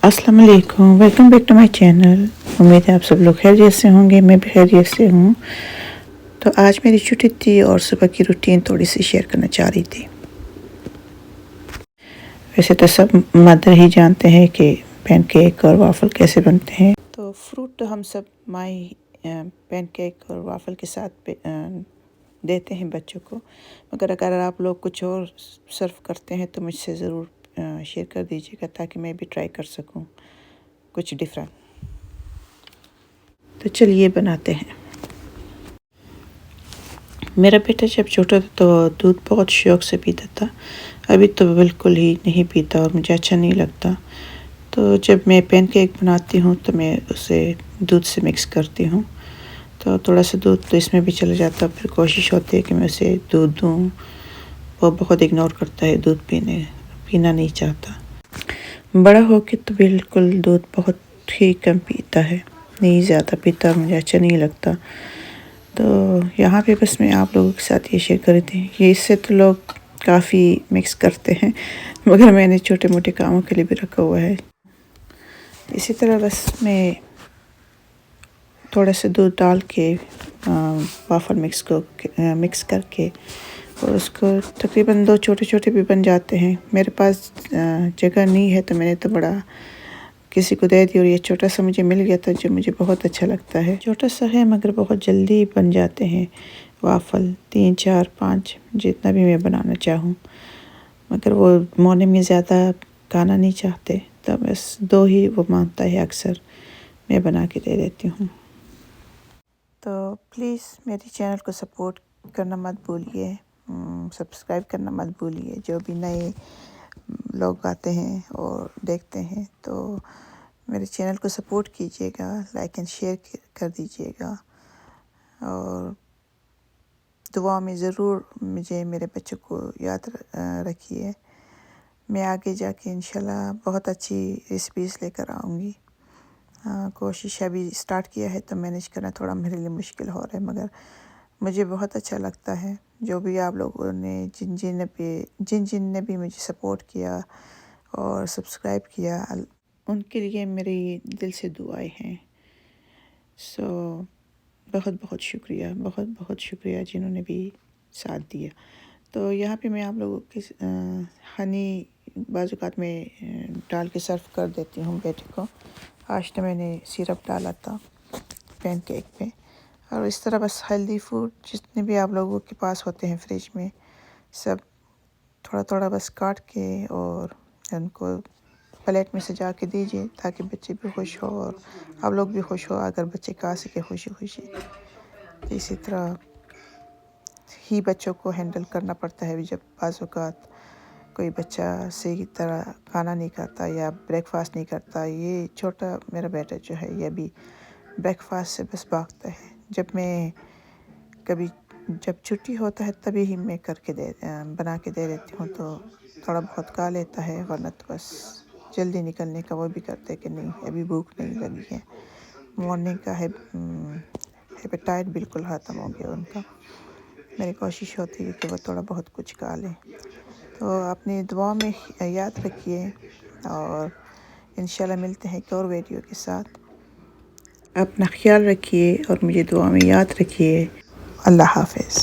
अस्सलाम वालेकुम, welcome back to my channel. उम्मीद है आप सब लोग खैरियत से होंगे, मैं भी खैरियत से हूँ। तो आज मेरी छुट्टी थी और सुबह की रूटीन थोड़ी सी शेयर करना चाह रही थी। वैसे तो सब मदर ही जानते हैं कि पैनकेक और वाफ़ल कैसे बनते हैं। तो फ्रूट तो हम सब माई पैनकेक और वाफ़ल के साथ देते हैं बच्चों को, मगर अगर आप लोग कुछ और सर्व करते हैं तो मुझसे ज़रूर शेयर कर दीजिएगा ताकि मैं भी ट्राई कर सकूं कुछ डिफरेंट। तो चलिए बनाते हैं। मेरा बेटा जब छोटा था तो दूध बहुत शौक़ से पीता था, अभी तो बिल्कुल ही नहीं पीता और मुझे अच्छा नहीं लगता। तो जब मैं पैनकेक बनाती हूँ तो मैं उसे दूध से मिक्स करती हूँ, तो थोड़ा सा दूध तो इसमें भी चला जाता। फिर कोशिश होती है कि मैं उसे दूध दूँ, वो बहुत इग्नोर करता है, दूध पीना नहीं चाहता। बड़ा हो के तो बिल्कुल दूध बहुत ही कम पीता है, नहीं ज़्यादा पीता, मुझे अच्छा नहीं लगता। तो यहाँ पे बस मैं आप लोगों के साथ ये शेयर कर रही थी। ये इससे तो लोग काफ़ी मिक्स करते हैं, मगर मैंने छोटे मोटे कामों के लिए भी रखा हुआ है। इसी तरह बस मैं थोड़ा सा दूध डाल के वाफ़ल मिक्स करके और उसको तकरीबन 2 छोटे छोटे भी बन जाते हैं। मेरे पास जगह नहीं है तो मैंने तो बड़ा किसी को दे दी और ये छोटा सा मुझे मिल गया था जो मुझे बहुत अच्छा लगता है। छोटा सा है मगर बहुत जल्दी बन जाते हैं वाफ़ल, 3 4 5 जितना भी मैं बनाना चाहूँ। मगर वो मॉर्निंग में ज़्यादा खाना नहीं चाहते, तो बस 2 ही वो मांगता है, अक्सर मैं बना के दे देती हूँ। तो प्लीज़ मेरे चैनल को सपोर्ट करना मत भूलिए, सब्सक्राइब करना मत भूलिए। जो भी नए लोग आते हैं और देखते हैं तो मेरे चैनल को सपोर्ट कीजिएगा, लाइक एंड शेयर कर दीजिएगा और दुआ में ज़रूर मुझे, मेरे बच्चों को याद रखिए। मैं आगे जाके इंशाल्लाह बहुत अच्छी रेसिपीज़ लेकर आऊँगी। कोशिश अभी स्टार्ट किया है तो मैनेज करना थोड़ा मेरे लिए मुश्किल हो रहा है, मगर मुझे बहुत अच्छा लगता है। जो भी आप लोगों ने जिन जिन ने भी मुझे सपोर्ट किया और सब्सक्राइब किया, उनके लिए मेरी दिल से दुआएं हैं। सो बहुत बहुत शुक्रिया, बहुत बहुत शुक्रिया जिन्होंने भी साथ दिया। तो यहाँ पे मैं आप लोगों के हनी बाज़ात में डाल के सर्व कर देती हूँ बेटे को। आज तो मैंने सिरप डाला था पैनकेक पे। और इस तरह बस हेल्दी फूड जितने भी आप लोगों के पास होते हैं फ्रिज में, सब थोड़ा थोड़ा बस काट के और उनको प्लेट में सजा के दीजिए ताकि बच्चे भी खुश हो और आप लोग भी खुश हो, अगर बच्चे खा सके खुशी खुशी। तो इसी तरह ही बच्चों को हैंडल करना पड़ता है। जब बाज़ औक़ात कोई बच्चा सही तरह खाना नहीं खाता या ब्रेकफास्ट नहीं करता, ये छोटा मेरा बेटा जो है ये भी ब्रेकफास्ट से बस भागता है। जब छुट्टी होता है तभी ही मैं बना के दे देती हूँ, तो थोड़ा बहुत खा लेता है, वरना तो बस जल्दी निकलने का वो भी करते कि नहीं अभी भूख नहीं लगी है। मॉर्निंग का है एपेटाइट बिल्कुल ख़त्म हो गया उनका। मेरी कोशिश होती है कि वो थोड़ा बहुत कुछ खा लें। तो अपनी दुआ में याद रखिए और इंशाल्लाह मिलते हैं एक और वीडियो के साथ। अपना ख्याल रखिए और मुझे दुआ में याद रखिए। अल्लाह हाफ़िज़।